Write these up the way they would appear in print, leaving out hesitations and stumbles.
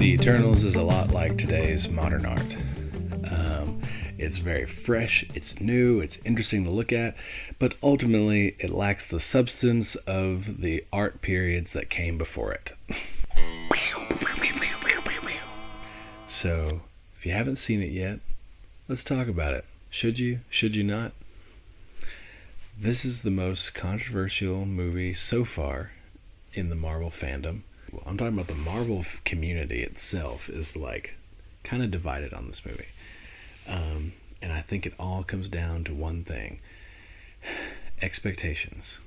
The Eternals is a lot like today's modern art. It's very fresh, it's new, it's interesting to look at, but ultimately it lacks the substance of the art periods that came before it. So, if you haven't seen it yet, let's talk about it. Should you? Should you not? This is the most controversial movie so far in the Marvel fandom. I'm talking about the Marvel community itself is like kind of divided on this movie. And I think it all comes down to one thing. Expectations.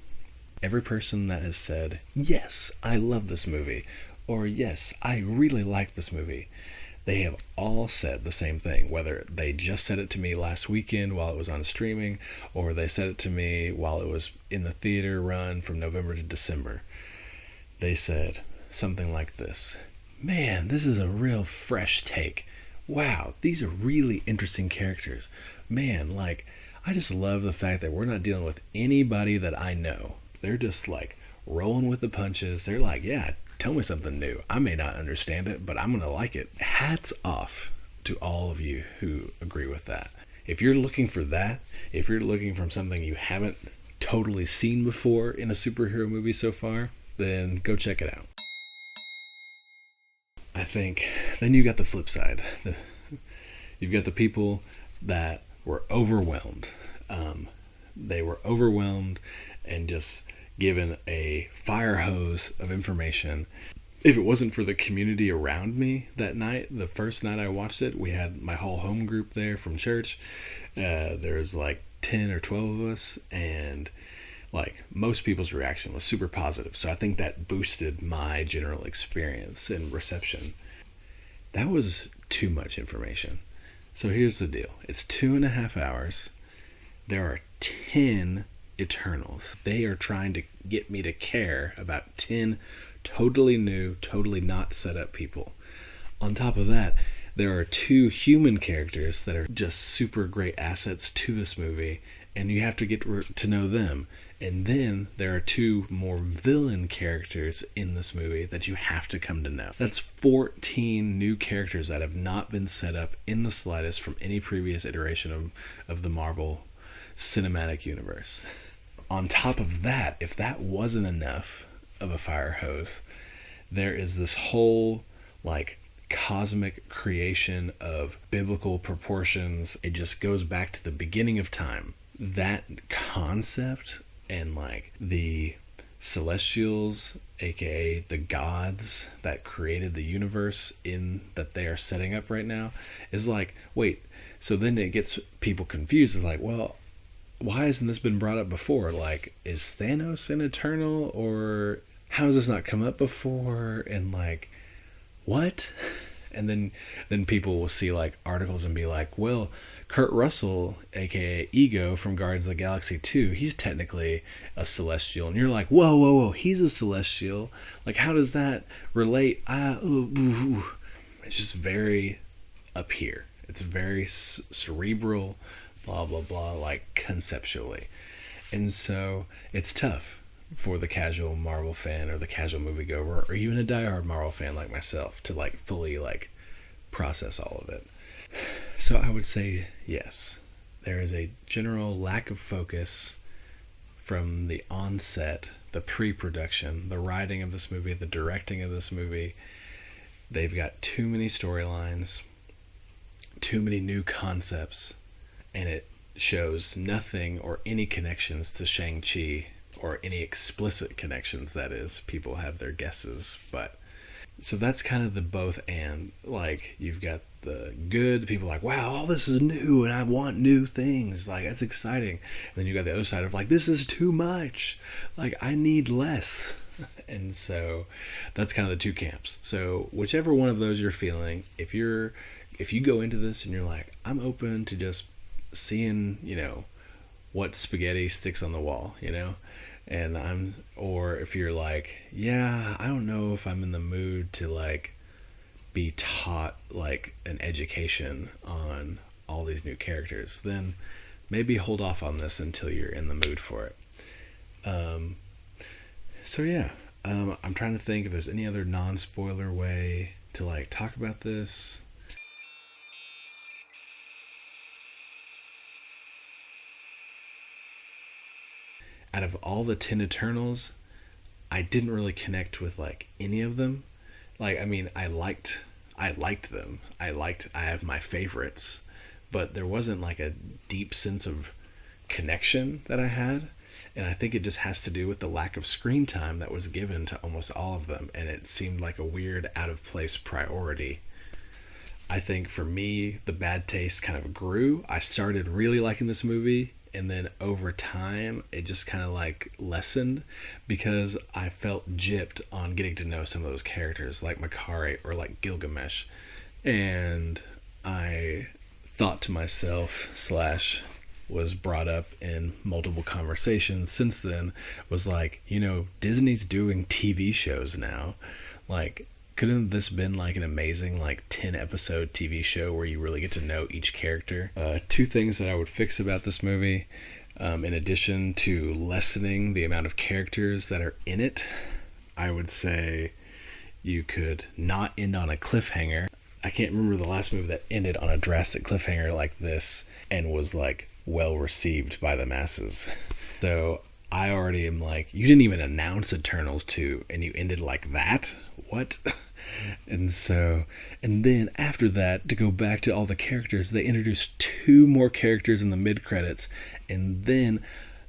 Every person that has said, yes, I love this movie, or yes, I really like this movie, they have all said the same thing, whether they just said it to me last weekend while it was on streaming, or they said it to me while it was in the theater run from November to December. They said something like this: man, this is a real fresh take. Wow, these are really interesting characters. Man, like, I just love the fact that we're not dealing with anybody that I know. They're just like rolling with the punches. They're like, yeah, tell me something new. I may not understand it, but I'm going to like it. Hats off to all of you who agree with that. If you're looking for that, if you're looking for something you haven't totally seen before in a superhero movie so far, then go check it out. I think then you got the flip side. You've got the people that were overwhelmed. They were overwhelmed and just given a fire hose of information. If it wasn't for the community around me that night, the first night I watched it, we had my whole home group there from church. There was like 10 or 12 of us, and like most people's reaction was super positive. So I think that boosted my general experience and reception. That was too much information. So here's the deal. It's 2.5 hours. There are 10 Eternals. They are trying to get me to care about 10 totally new, totally not set up people. On top of that, there are 2 human characters that are just super great assets to this movie, and you have to get to know them. And then there are 2 more villain characters in this movie that you have to come to know. That's 14 new characters that have not been set up in the slightest from any previous iteration of the Marvel Cinematic Universe. On top of that, if that wasn't enough of a fire hose, there is this whole like cosmic creation of biblical proportions. It just goes back to the beginning of time. That concept and like the celestials, aka the gods that created the universe in that they are setting up right now, is like, wait, so then it gets people confused. It's like, well, why hasn't this been brought up before? Like, is Thanos an Eternal, or how has this not come up before? And like, what? And then people will see like articles and be like, well, Kurt Russell, aka Ego from Guardians of the Galaxy 2, he's technically a Celestial. And you're like, whoa, he's a Celestial. Like, how does that relate? It's just very up here. It's very cerebral, blah, blah, blah, like conceptually. And so it's tough for the casual Marvel fan or the casual moviegoer or even a diehard Marvel fan like myself to like fully like process all of it. So I would say yes, there is a general lack of focus from the onset, the pre-production, the writing of this movie, the directing of this movie. They've got too many storylines, too many new concepts, and it shows nothing or any connections to Shang-Chi, or any explicit connections, that is. People have their guesses, but so that's kind of the both and. Like, you've got the good people like, wow, all this is new and I want new things, like that's exciting. And then you got the other side of like, this is too much, like I need less. And so that's kind of the 2 camps. So whichever one of those you're feeling, if you go into this and you're like, I'm open to just seeing, what spaghetti sticks on the wall, or if you're like, yeah, I don't know if I'm in the mood to like be taught like an education on all these new characters, then maybe hold off on this until you're in the mood for it. So yeah, I'm trying to think if there's any other non-spoiler way to like talk about this. Out of all the 10 Eternals, I didn't really connect with like any of them. Like, I mean, I liked them. I have my favorites, but there wasn't like a deep sense of connection that I had. And I think it just has to do with the lack of screen time that was given to almost all of them. And it seemed like a weird, out of place priority. I think for me, the bad taste kind of grew. I started really liking this movie, and then over time, it just kind of like lessened because I felt gypped on getting to know some of those characters, like Makari or like Gilgamesh. And I thought to myself, slash, was brought up in multiple conversations since then, was like, you know, Disney's doing TV shows now. Like, couldn't this been like an amazing like 10 episode TV show where you really get to know each character? Two things that I would fix about this movie, in addition to lessening the amount of characters that are in it, I would say you could not end on a cliffhanger. I can't remember the last movie that ended on a drastic cliffhanger like this and was like well received by the masses. So I already am like, you didn't even announce Eternals 2 and you ended like that? What? And then after that, to go back to all the characters, they introduced 2 more characters in the mid-credits, and then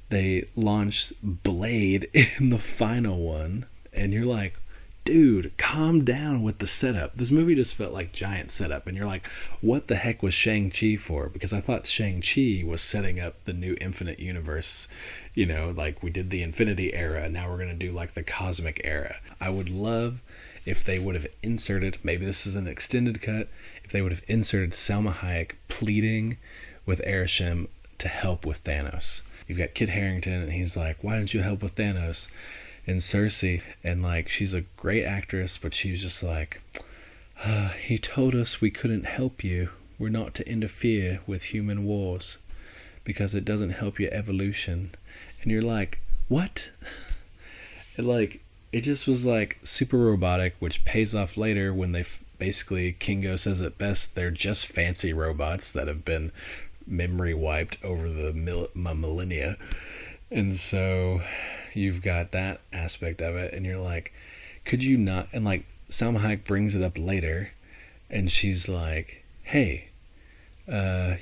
they launched Blade in the final one, and you're like, dude, calm down with the setup. This movie just felt like giant setup, and you're like, what the heck was Shang-Chi for? Because I thought Shang-Chi was setting up the new Infinite Universe, you know, like we did the Infinity Era, now we're going to do like the Cosmic Era. I would love if they would have inserted, maybe this is an extended cut, if they would have inserted Salma Hayek pleading with Arishem to help with Thanos. You've got Kit Harington, and he's like, why didn't you help with Thanos? And Cersei, and like, she's a great actress, but she was just like, he told us we couldn't help you. We're not to interfere with human wars because it doesn't help your evolution. And you're like, what? And like, it just was like super robotic, which pays off later when they basically, Kingo says it best, they're just fancy robots that have been memory wiped over the millennia. And so you've got that aspect of it, and you're like, could you not? And like, Salma Hayek brings it up later, and she's like, hey,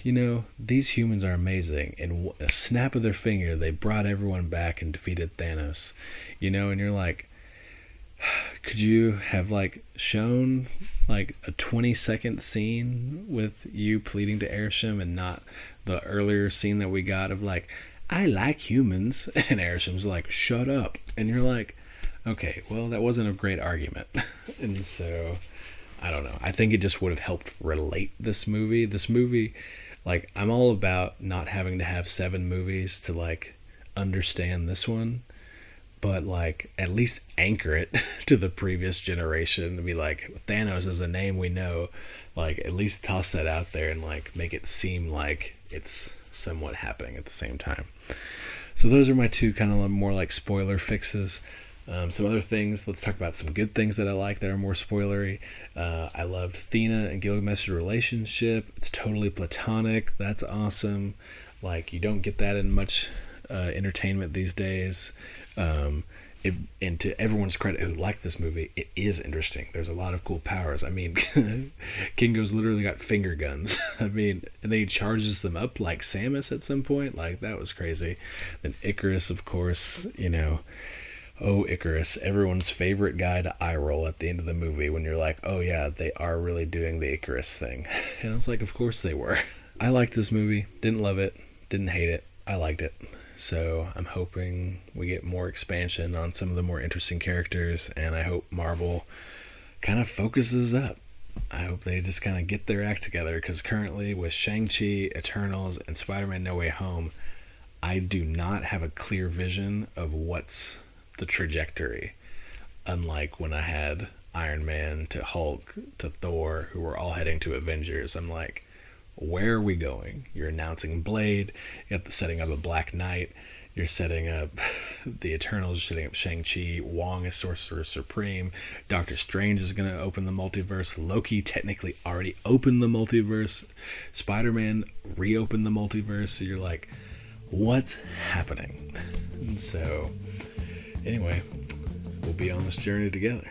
you know, these humans are amazing. In a snap of their finger, they brought everyone back and defeated Thanos. You know, and you're like, could you have like shown like a 20-second scene with you pleading to Arishem and not the earlier scene that we got of like, I like humans, and Arishem's like, shut up. And you're like, okay, well, that wasn't a great argument. And so I don't know, I think it just would have helped relate this movie, like, I'm all about not having to have 7 movies to like understand this one, but like at least anchor it to the previous generation, to be like, Thanos is a name we know, like at least toss that out there and like make it seem like it's somewhat happening at the same time. So those are my 2 kind of more like spoiler fixes. Some other things, let's talk about some good things that I like that are more spoilery. I loved Thena and Gilgamesh's relationship. It's totally platonic. That's awesome. Like, you don't get that in much entertainment these days. And to everyone's credit who liked this movie, it is interesting. There's a lot of cool powers. I mean, Kingo's literally got finger guns. I mean, and then he charges them up like Samus at some point. Like, that was crazy. Then Icarus, of course, you know. Oh, Icarus, everyone's favorite guy to eye roll at the end of the movie when you're like, oh yeah, they are really doing the Icarus thing. And I was like, of course they were. I liked this movie. Didn't love it. Didn't hate it. I liked it. So I'm hoping we get more expansion on some of the more interesting characters, and I hope Marvel kind of focuses up. I hope they just kind of get their act together, because currently with Shang-Chi, Eternals, and Spider-Man No Way Home, I do not have a clear vision of what's the trajectory. Unlike when I had Iron Man to Hulk to Thor, who were all heading to Avengers, I'm like, where are we going? You're announcing Blade, you got the setting up of Black Knight, You're setting up the Eternals, you're setting up Shang-Chi, Wong is Sorcerer Supreme, Doctor Strange is going to open the multiverse, Loki technically already opened the multiverse, Spider-Man reopened the multiverse, so you're like, what's happening? And so, anyway, we'll be on this journey together.